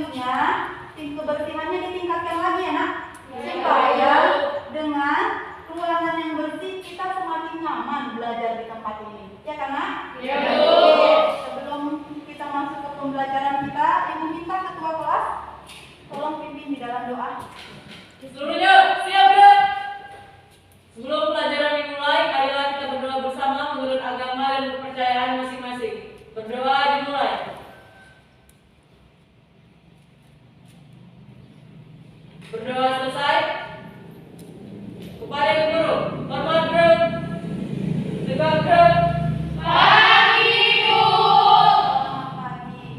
selanjutnya, kebersihannya ditingkatkan lagi ya nak, supaya dengan ruangan yang bersih kita semakin nyaman belajar di tempat ini, ya kan nak? Ya, Bu. Sebelum kita masuk ke pembelajaran kita, ibu minta ketua kelas tolong pimpin di dalam doa. Seluruhnya siap ya. Sebelum pelajaran dimulai, marilah kita berdoa bersama menurut agama dan kepercayaan masing-masing. Berdoa dimulai. Berdoa selesai. Kepada Ibu Guru, hormat guru, tegak guru. Selamat pagi.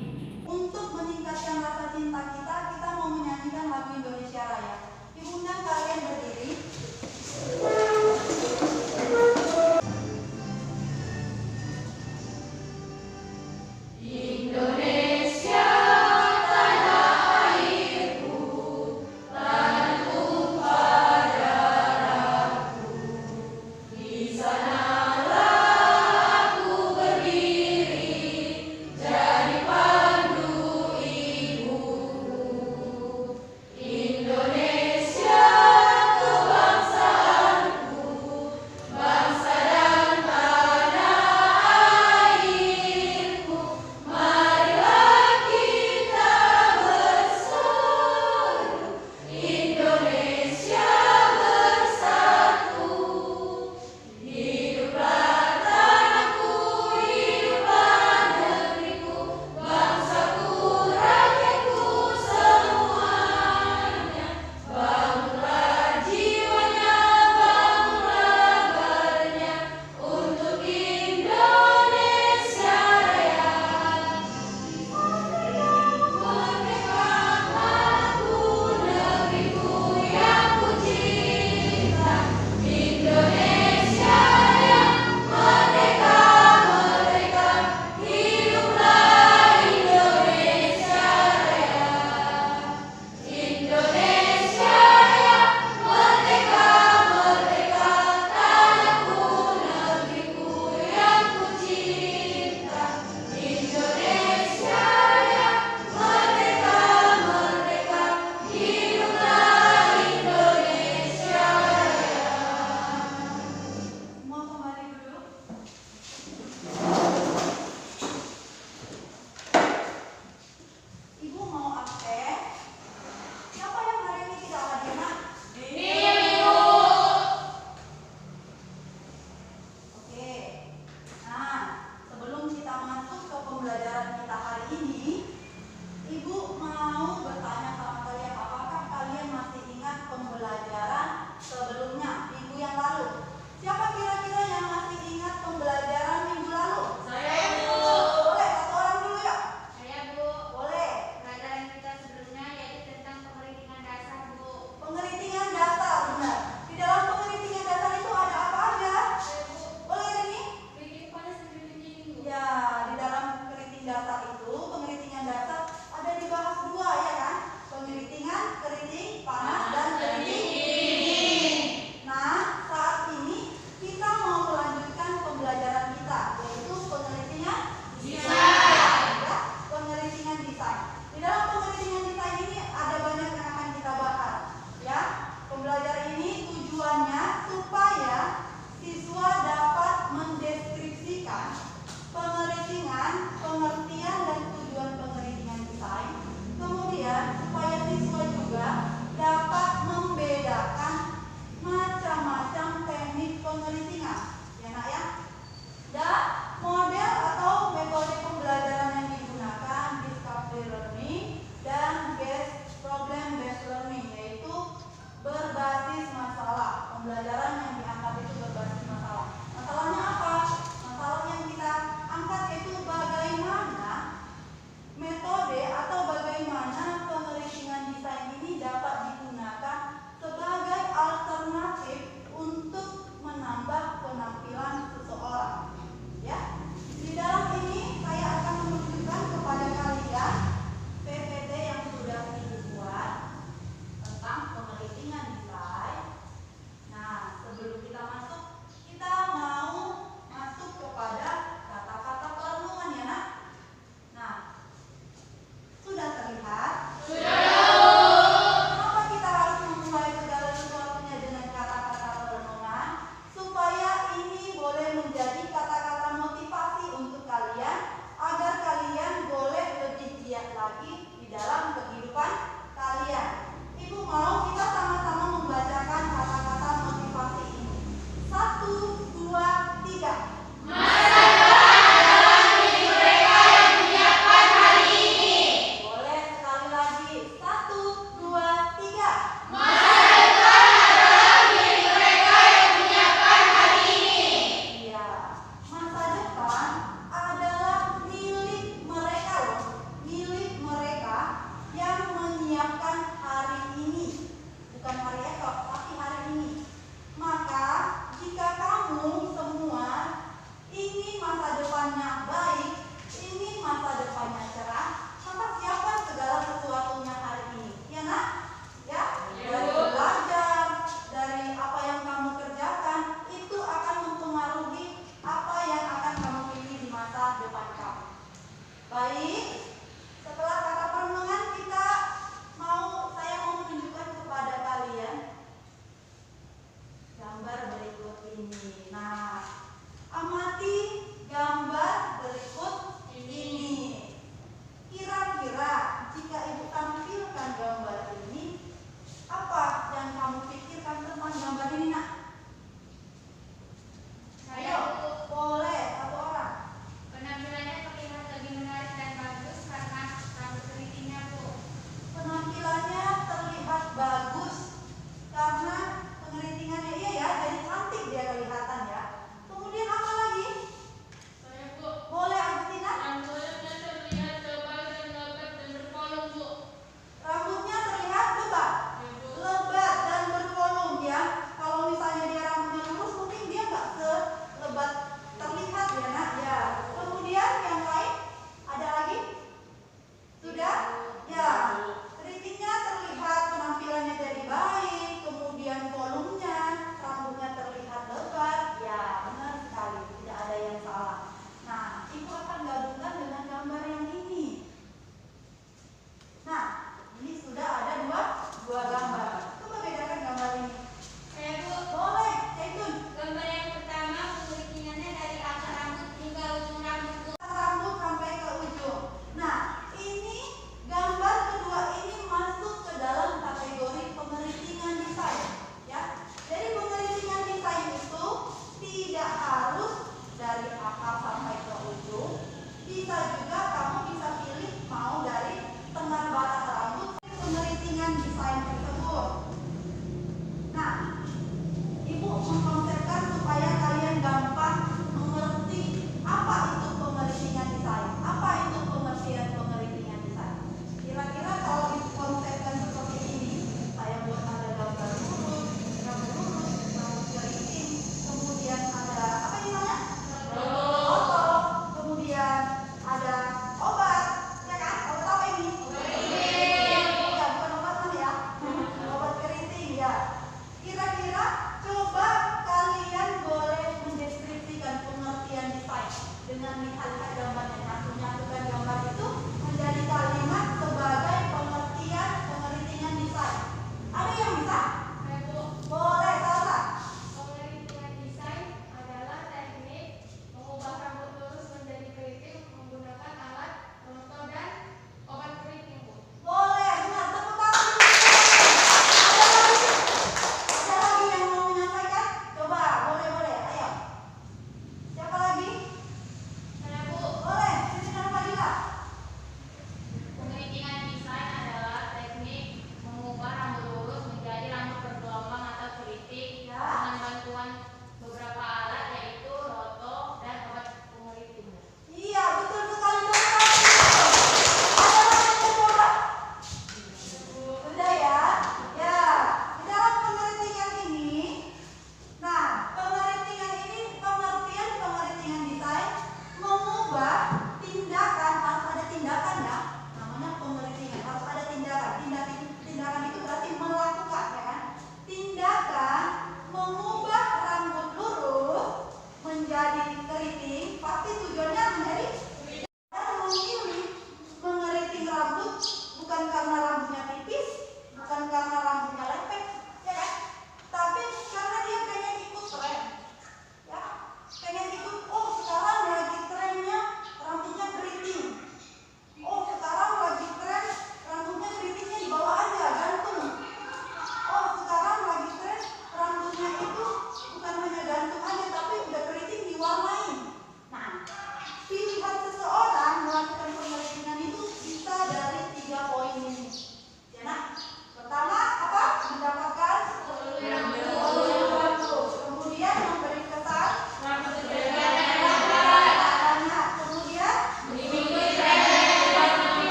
Untuk meningkatkan rasa cinta kita, kita mau menyanyikan lagu Indonesia Raya. Ibu undang kalian berdiri. Indonesia tanah airku, tanahku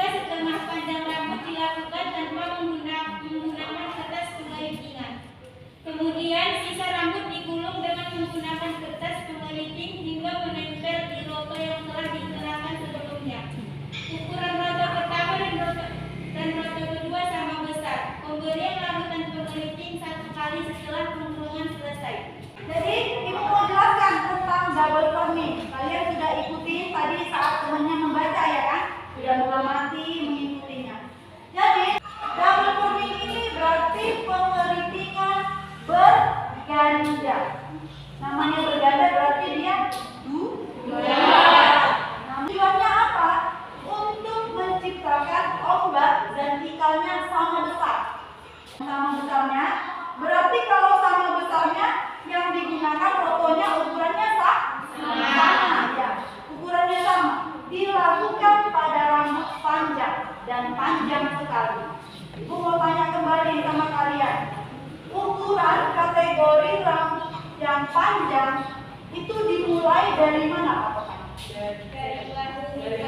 Juga setengah panjang rambut dilakukan tanpa menggunakan kertas pengeritingan. Kemudian sisa rambut digulung dengan menggunakan kertas pengeriting hingga menempel di roto yang telah dikenakan sebelumnya. Ukuran roto pertama dan roto kedua sama besar. Pemberian larutan pengeriting 1 kali setelah pengulungan selesai. Jadi ibu mau jelaskan tentang double forming. Kalian sudah ikuti tadi saat temannya membaca ya kan? Sudah mengamati mengikutinya. Jadi double forming ini berarti pengeritingan berganda. Namanya berganda berarti dia dua. Nah, tujuannya apa? Untuk menciptakan ombak dan ikannya sama besar. Sama besarnya berarti kalau sama besarnya yang digunakan rotonya ukurannya sama ya. Ukurannya sama. Dilakukan pada rambut panjang dan panjang sekali. Ibu mau tanya kembali sama kalian. Ukuran kategori rambut yang panjang itu dimulai dari mana apakah?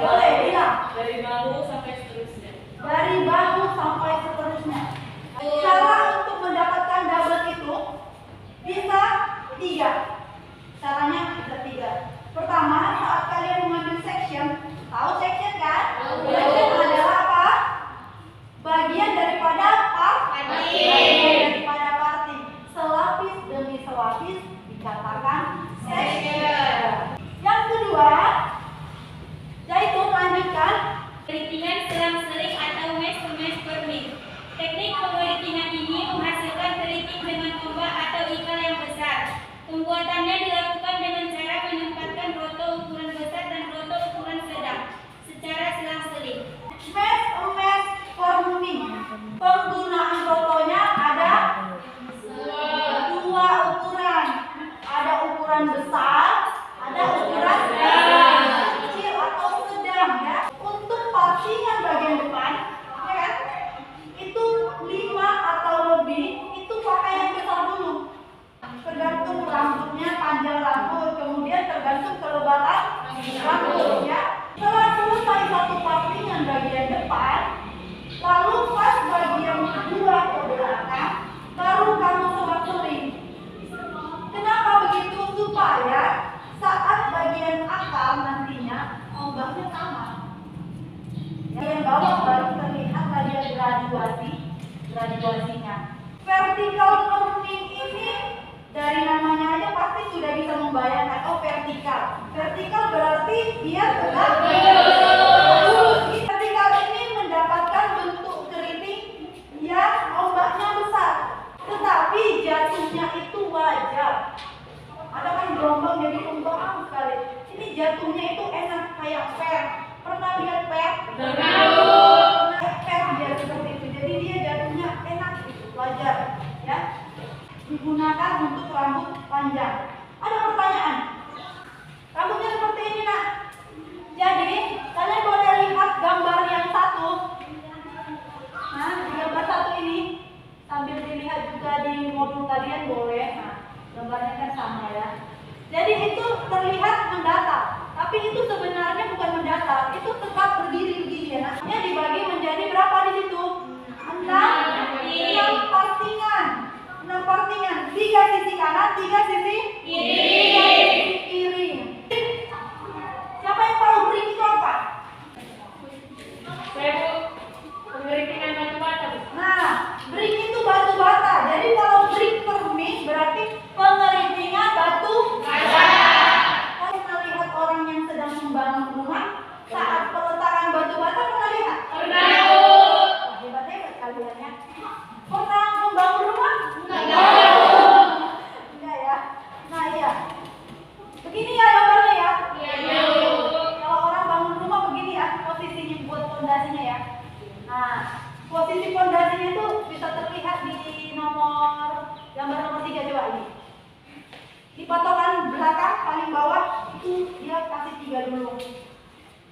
Boleh bilang. Dari bahu sampai seterusnya. Dari bahu sampai seterusnya. Cara untuk mendapatkan double itu bisa 3. Caranya bisa 3. Pertama, saat kalian mengambil section, tahu section kan? Section adalah apa? Bagian daripada bagian daripada parting. Selapis demi selapis dikatakan section. Yang kedua, yaitu melanjutkan Pengeritingan selang-seling atau mesh-to-mesh forming. Teknik pengeritingan ini menghasilkan keriting dengan ombak atau ikal yang besar. Pembuatannya dilakukan dengan cara menempatkan roto ukuran besar dan roto ukuran sedang secara selang-seling. mesh forming. Penggunaan rotonya ada 2 ukuran. Ada ukuran besar, ada ukuran kecil atau sedang ya. Untuk partingan bagian depan, ya kan? Itu 5 atau lebih, itu pakai yang besar dulu. Tergantung rambutnya, panjang rambut, kemudian tergantung kelebatan rambut ya. Setelah selesai satu partingan bagian depan, lalu pas bagian kedua ke belakang, baru kamu selang-seling. Kenapa begitu? Supaya saat bagian akal nantinya ombaknya sama. Bagian bawah baru terlihat bagian graduasinya. Vertical forming ini dari namanya aja pasti sudah bisa membayangkan. Oh, vertikal. Vertikal berarti dia tegak lurus. Vertikal ini mendapatkan bentuk keriting yang ombaknya besar, tetapi jatuhnya itu wajar. Ada kan gelombang jadi tumbang sekali. Ini jatuhnya itu enak kayak per. Pernah lihat per? Pernah per dia seperti itu. Jadi dia jatuhnya enak gitu, wajar ya. Digunakan untuk rambut panjang. Ada pertanyaan? Rambutnya seperti ini nak. Jadi kalian boleh lihat gambar yang satu. Nah, di gambar satu ini sambil dilihat juga di modul kalian boleh. Nah, gambarnya kan sama ya. Jadi itu terlihat mendatar, tapi itu sebenarnya bukan mendatar, itu tetap berdiri begini ya. Nah, dibagi menjadi berapa di situ? 6 partingan. 6 partingan, 3 sisi kanan, 3 sisi kiri. Siapa yang tahu bring itu apa? Saya Bu, pengeritingan batu bata. Nah, bring itu batu bata. Jadi kalau bring forming berarti pengeritingan batu bata. Kalian pernah lihat orang yang sedang membangun rumah saat peletakan batu bata, pernah lihat? Pernah. Wah, hebat-hebat kalian ya. Pernah membangun rumah? Enggak ya. Nah, iya. Begini ya gambarnya ya. Kalau orang bangun rumah begini ya posisinya buat fondasinya ya. Nah, posisi fondasinya itu bisa terlihat di gambar nomor 3 coba ini. Di patokan belakang paling bawah itu dia kasih 3 dulu.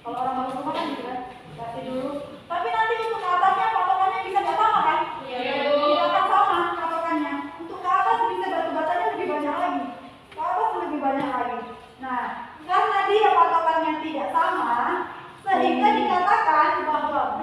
Kalau orang bangun rumah kan gitu kan, kasih dulu. Tapi nanti untuk ke atasnya patokannya bisa nggak sama kan? Tidak akan sama patokannya. Untuk ke atas bisa batu-batanya lebih banyak lagi. Ke atas lebih banyak lagi. Nah, karena dia patokannya tidak sama, sehingga dikatakan bahwa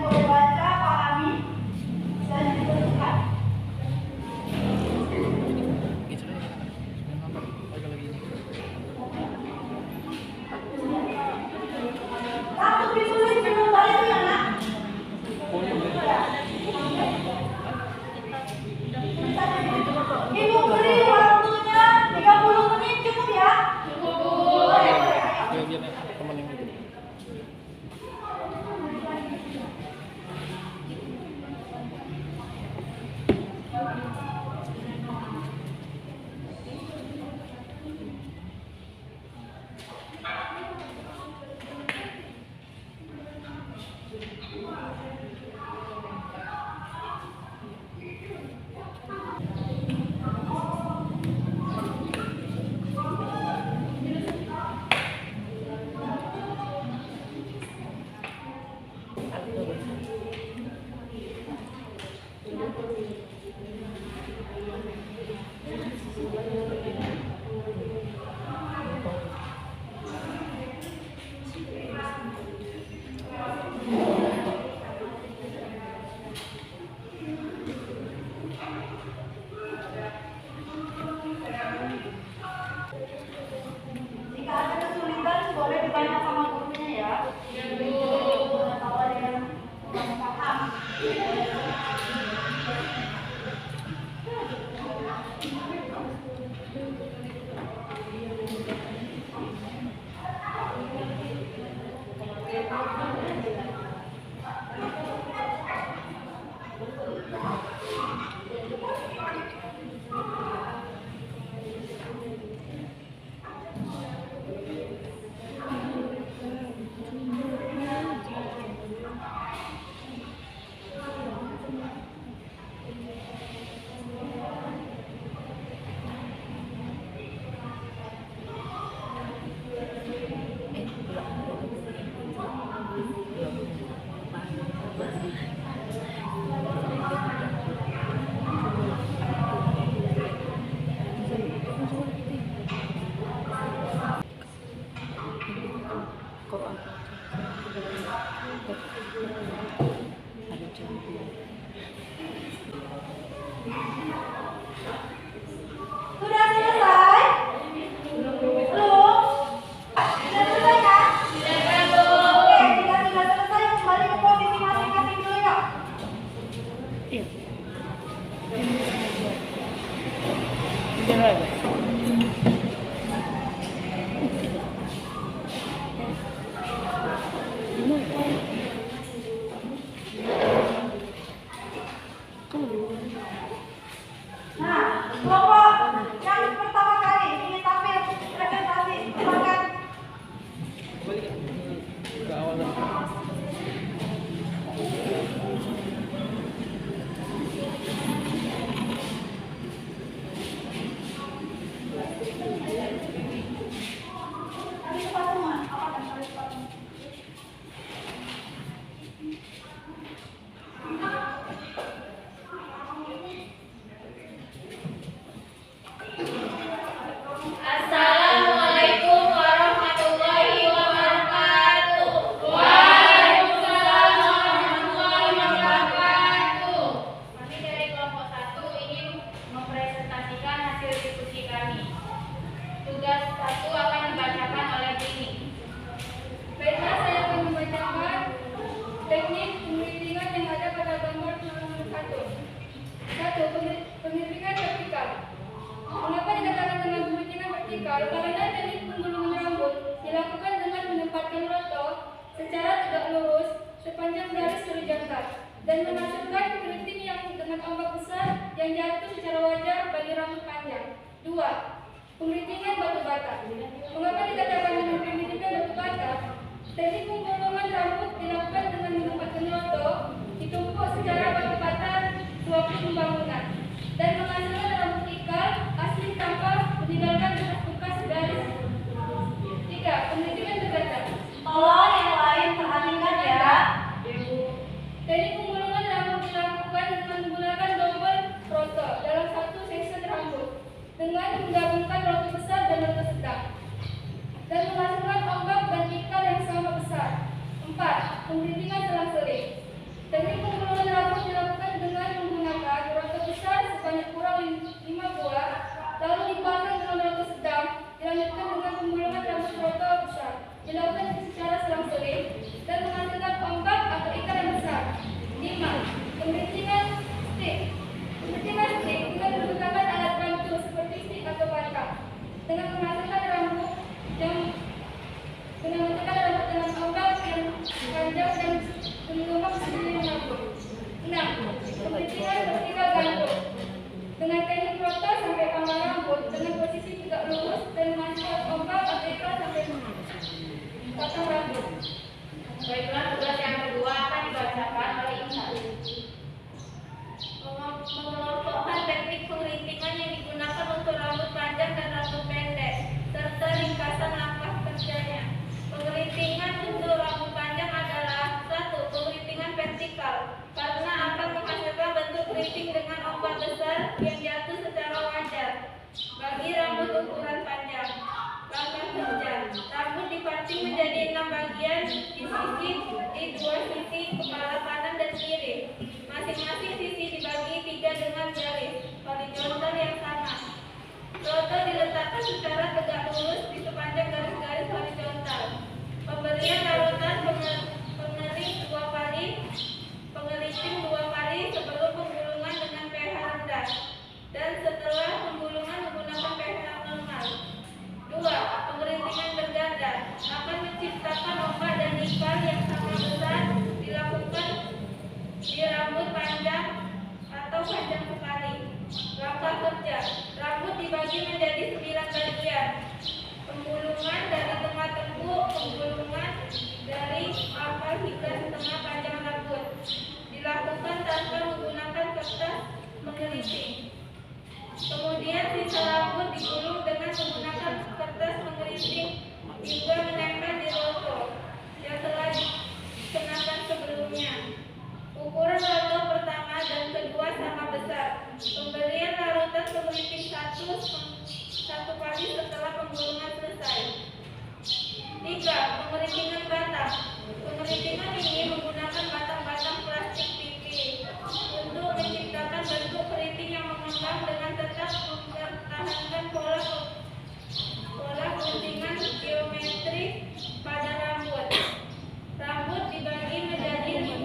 boleh baca, pahami, dan diteruskan. Takut ditulis sebentar itu ya nak? Ibu beri waktunya 30 menit cukup ya? Cukup. Boleh, ayo. Jika ada kesulitan boleh ditanya sama gurunya ya. Kalau ada yang kurang paham. Sudah selesai? Belum? Sudah selesai kan? Oke, jika sudah selesai kembali ke posisi masing-masing dulu ya. Nah, kelompok yang pertama kali ingin tampil presentasi, silakan. Tadi cepat semua, apa kan tadi cepat semua? Assalamualaikum warahmatullahi wabarakatuh. Waalaikumsalam warahmatullahi wabarakatuh. Kami dari kelompok 1 ingin mempresentasikan hasil diskusi kami. Tugas 1 akan dibacakan oleh Dini. Baiklah, saya akan membacakan teknik pengelilingan yang ada pada gambar nomor 1. 1. Pengelilingan vertikal. Mengapa dikatakan dengan pengelilingan vertikal? Karena teknik penggulungan rambut dilakukan dengan menempatkan roto secara tegak lurus sepanjang garis horizontal dan memasukkan keriting yang dengan ombak besar yang jatuh secara wajar bagi rambut panjang. 2. Pengeritingan batu bata. Mengapa dikatakan dengan pengeritingan batu bata? Teknik penggulungan rambut dilakukan dengan menempatkan roto ditumpuk secara batu bata sewaktu pembangunan dan menghasilkan rambut ikal asli tanpa meninggalkan bekas garis. 3. Pengeritingan bergata. Tolong yang lain perhatikan ya. Teknik penggulungan rambut dilakukan dengan menggunakan double roto dalam satu section rambut dengan menggabungkan roto besar dan roto sedang dan menghasilkan ombak dan ikal yang sama besar. 4. Pengeritingan selang-seling. horizontal. Mengelompokkan teknik pengerintingan yang digunakan untuk rambut panjang dan rambut pendek, serta ringkasan langkah kerjanya. Pengerintingan untuk rambut panjang adalah 1. Pengerintingan vertikal, karena akan menghasilkan bentuk keriting dengan ombak besar yang jatuh secara wajar bagi rambut ukuran panjang. Langkah kerja, rambut diparting menjadi 6 bagian di dua sisi kepala kanan dan kiri. Masing-masing sisi dibagi 3 dengan garis horizontal yang sama. Roto diletakkan secara tegak lurus di sepanjang garis-garis horizontal. Pemberian larutan pengering 2 kali, pengeriting 2 kali sebelum penggulungan dengan pH rendah dan setelah penggulungan menggunakan pH normal. 2. Pengerintingan berganda akan menciptakan ombak dan ikal yang sama besar, dilakukan di rambut panjang atau panjang sekali. Langkah kerja, rambut dibagi menjadi 9 bagian. Penggulungan dari tengah tengkuk, penggulungan dari akar hingga setengah panjang rambut. Dilakukan tanpa menggunakan kertas pengeriting. Kemudian sisa rambut digulung dengan menggunakan kertas pengeriting hingga menempel di roto yang telah dikenakan sebelumnya. Ukuran roto pertama dan kedua sama besar. Pemberian larutan pengeriting 1 kali setelah penggulungan selesai. 3. Pengerintingan batang. Pengerintingan ini menggunakan batang-batang plastik pipi untuk menciptakan bentuk keriting yang mengembang dengan tetap mempertahankan pola guntingan geometris pada rambut. Rambut dibagi menjadi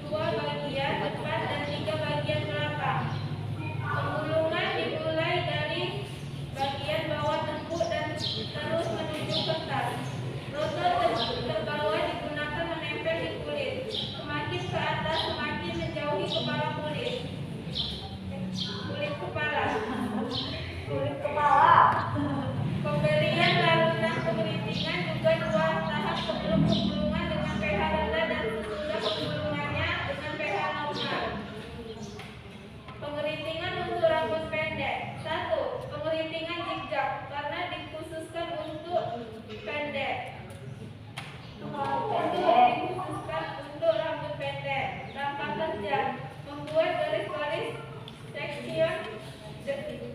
2 bagian depan dan 3 bagian belakang. Penggulungan dimulai dari bagian bawah tengkuk dan terus menuju kertas. Roto terbawah digunakan menempel di kulit. Semakin ke atas semakin menjauhi kepala kulit. Kulit kepala. Pemberian larutan pengerintingan juga 2 tahap sebelum penggulungan dengan pH rendah dan sesudah penggulungannya dengan pH normal. Pengerintingan untuk rambut pendek. 1. Pengerintingan zigzag karena dikhususkan untuk pendek. Dikhususkan untuk rambut pendek. Langkah kerja, membuat garis-garis section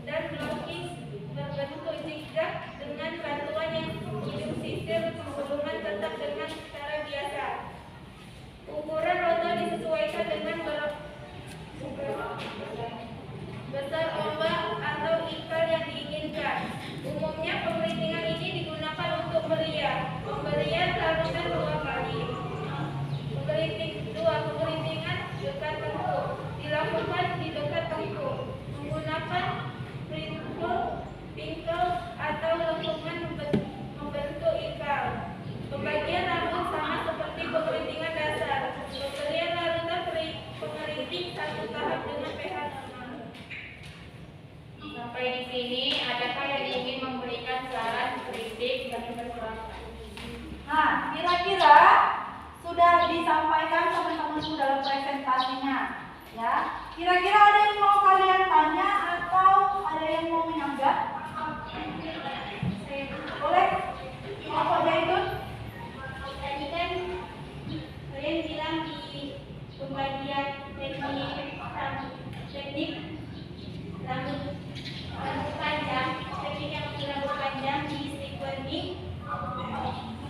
dan blocking berbentuk zigzag dengan bantuan yang ujung sisir penggulungan tetap dengan cara biasa. Ukuran roto disesuaikan dengan besar ombak atau ikal yang diinginkan. Umumnya pengerintingan ini digunakan untuk meriah. Pemberian larutan 2 kali. Pengerintingan dekat tengkuk dilakukan di dekat tengkuk menggunakan pinkle atau lengkungan membentuk ikal. Pembagian rambut sama seperti pengerintingan dasar. Pemberian larutan pengerinting 1 tahap dengan pH normal. Sampai di sini, adakah yang ingin memberikan saran, kritik, dan persoalan? Nah, kira-kira sudah disampaikan teman-temanku dalam presentasinya, ya. Kira-kira ada yang mau kalian tanya atau ada yang mau menyanggah? Boleh? Apa Zaitun? Tadi kan kalian bilang di pembagian teknik rambut panjang, teknik yang untuk rambut panjang di stick wedding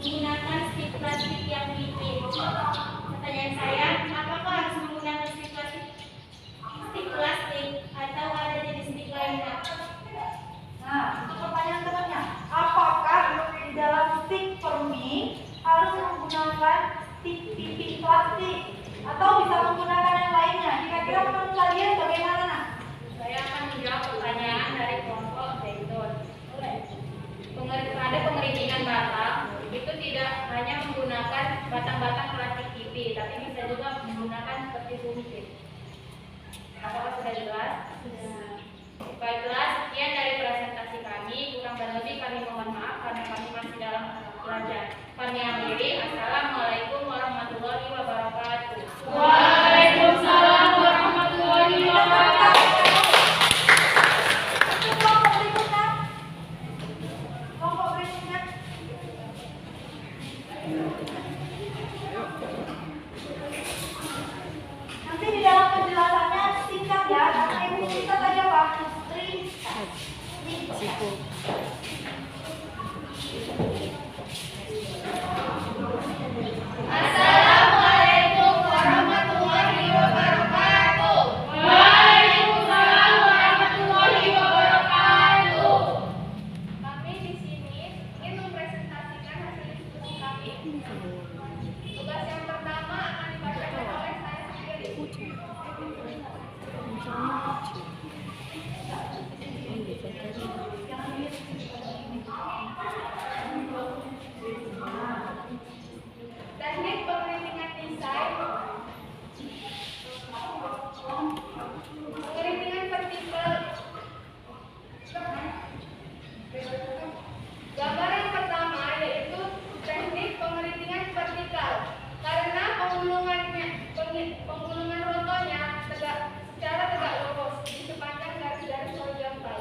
menggunakan stick plastik yang licin. Pertanyaan saya, apakah harus menggunakan stick plastik atau ada jenis stick lainnya? Nah, pertanyaan temannya, apakah di dalam stick permi harus menggunakan stick pipi plastik atau bisa menggunakan yang lainnya? Kira-kira menurut kalian bagaimana? Nah? Saya akan menjawab pertanyaan dari kelompok Zaitun. Ada pengerintingan batang, itu tidak hanya menggunakan batang-batang plastik pipi, tapi bisa juga menggunakan seperti kumis. Apakah sudah jelas? Baiklah, sekian dari presentasi kami. Kurang dan lebih kami mohon maaf karena kami masih dalam belajar. Kami akhiri. Assalamualaikum warahmatullahi wabarakatuh. Assalamualaikum warahmatullahi wabarakatuh. Waalaikumsalam warahmatullahi wabarakatuh. Kami di sini ingin mempresentasikan hasil diskusi kami. Tugas yang pertama akan dibacakan oleh saya sendiri. Teknik pengerintingan desain. Pengerintingan vertikal. Gambar yang pertama yaitu teknik pengerintingan vertikal. Karena penggulungan rotonya secara tegak lurus di sepanjang garis-garis horizontal.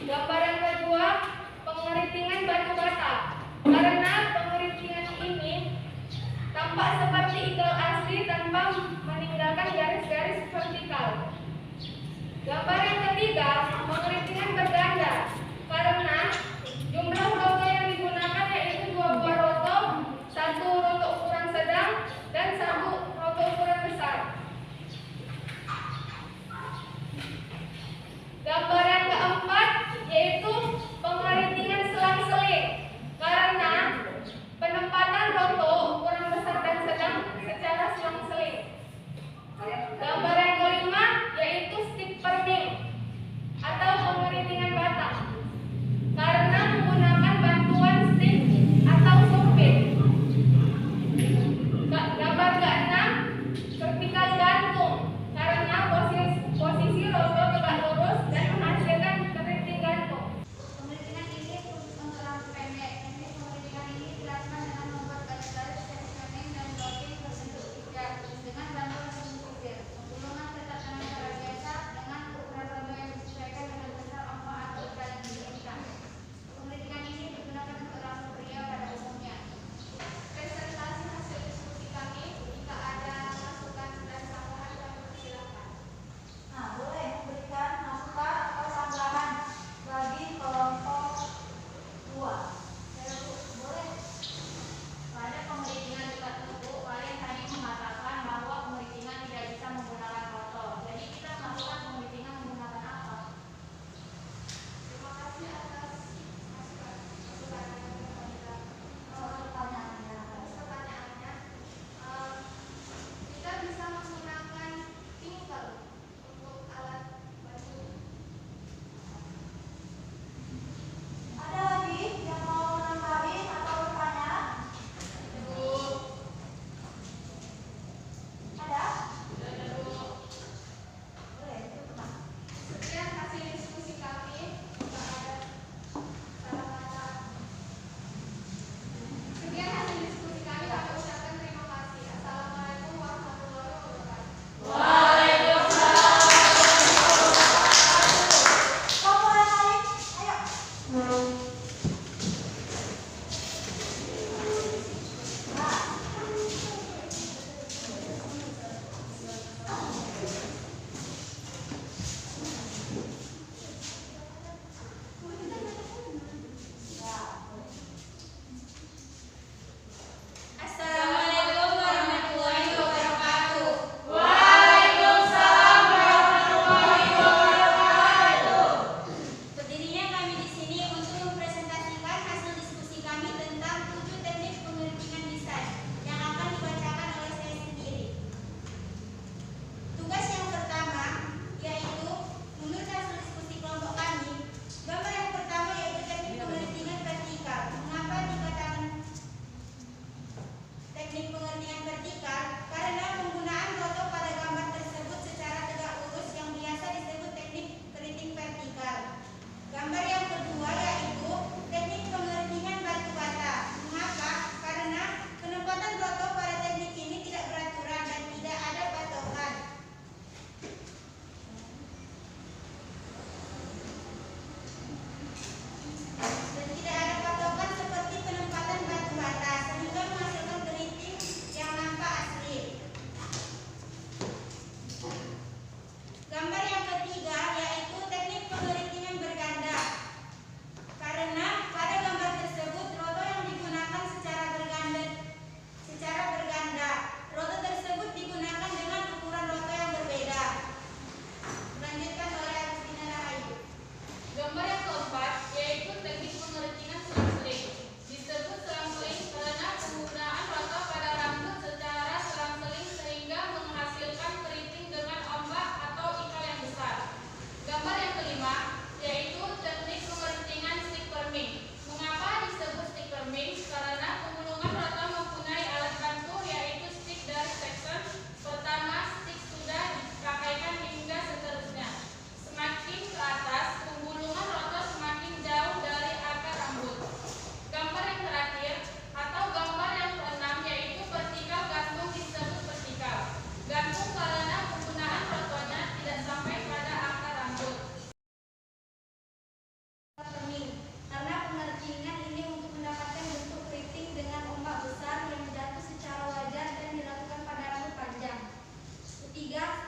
Gambar yang kedua, pengerintingan batu bata. Karena pengerintingan ini tampak seperti ikal asli tanpa meninggalkan garis-garis vertikal. Gambar yang ketiga, pengerintingan berganda. Karena jumlah roto yang digunakan yaitu 2 buah roto, 1 roto ukuran sedang dan 1 roto ukuran besar. Gambar yang keempat yaitu pengerintingan selang-seling. Karena penempatan roto ukuran besar dan sedang secara selang-seling. Gambar yang kelima yaitu stick perming.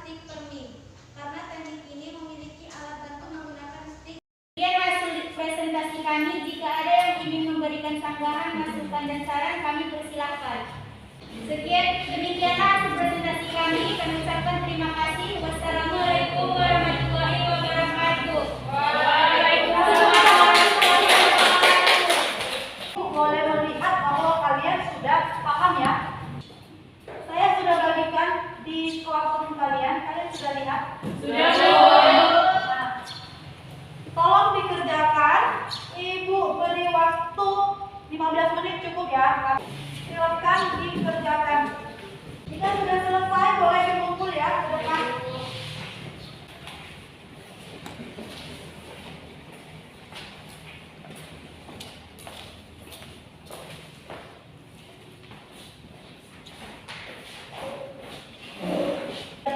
stick permin, karena teknik ini memiliki alat bantu menggunakan stick. Kemudian hasil presentasi kami, jika ada yang ingin memberikan sanggahan, masukan, dan saran, kami persilahkan. Sekian, demikianlah hasil presentasi kami. Kami ucapkan terima kasih. Wassalamualaikum warahmatullahi wabarakatuh. Boleh melihat bahwa kalian sudah paham ya. Saya sudah bagikan di classroom kalian. Kalian sudah lihat? Sudah. Nah, tolong dikerjakan. Ibu beri waktu 15 menit cukup ya. Silakan dikerjakan. Jika sudah selesai boleh dikumpul ya ke depan.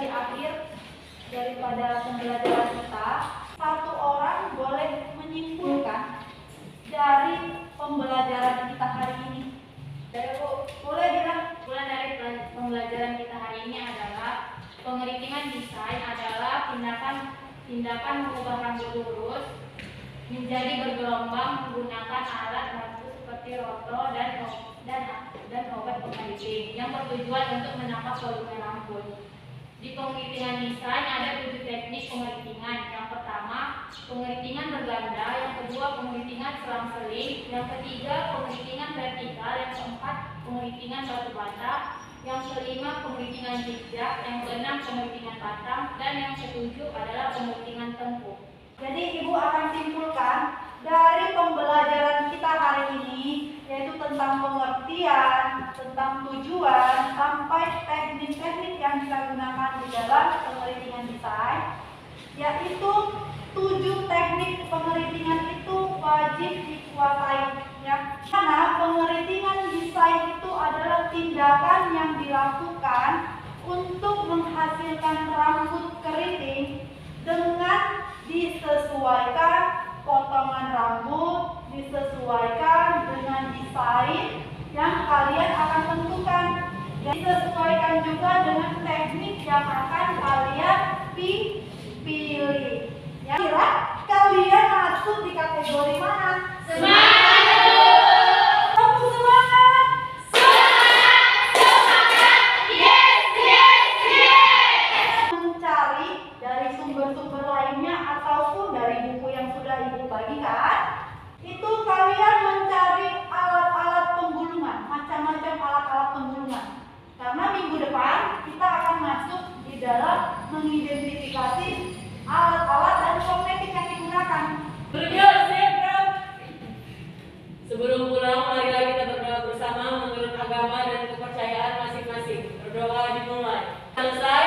Di akhir daripada pembelajaran kita, satu orang boleh menyimpulkan dari pembelajaran kita hari ini. Boleh bilang. Kesimpulan dari pembelajaran kita hari ini adalah pengeritingan desain adalah tindakan mengubah rambut lurus menjadi bergelombang menggunakan alat bantu seperti rotor dan obat pengeriting yang bertujuan untuk menambah volume rambut. Di pengeritingan desain ada 7 teknik pengeritingan. Yang pertama, pengeritingan berganda. Yang kedua, pengeritingan selang-seling. Yang ketiga, pengeritingan vertikal. Yang keempat, pengeritingan batu bata. Yang kelima, pengeritingan zigzag. Yang keenam, pengeritingan batang. Dan yang ketujuh adalah pengeritingan tempur. Jadi ibu akan simpulkan dari pembelajaran kita hari ini, yaitu tentang pengertian, tentang tujuan, sampai teknik-teknik yang kita gunakan di dalam pengeritingan desain, yaitu 7 teknik pengeritingan itu wajib dikuasai. Ya, karena pengeritingan desain itu adalah tindakan yang dilakukan untuk menghasilkan rambut keriting dengan disesuaikan potongan rambut, disesuaikan dengan desain yang kalian akan tentukan, dan disesuaikan juga dengan teknik yang akan kalian pilih. Ya, kira kalian masuk di kategori mana? Tepuk semangat! Mencari dari sumber-sumber lainnya ataupun dari buku yang sudah ibu bagikan, itu kalian mencari alat-alat penggulungan, macam-macam alat-alat penggulungan. Karena minggu depan kita akan masuk di dalam mengidentifikasi alat-alat dan kosmetik yang digunakan. Bergerak, siap, gerak. Sebelum pulang, marilah kita berdoa bersama menurut agama dan kepercayaan masing-masing. Berdoa dimulai. Selesai.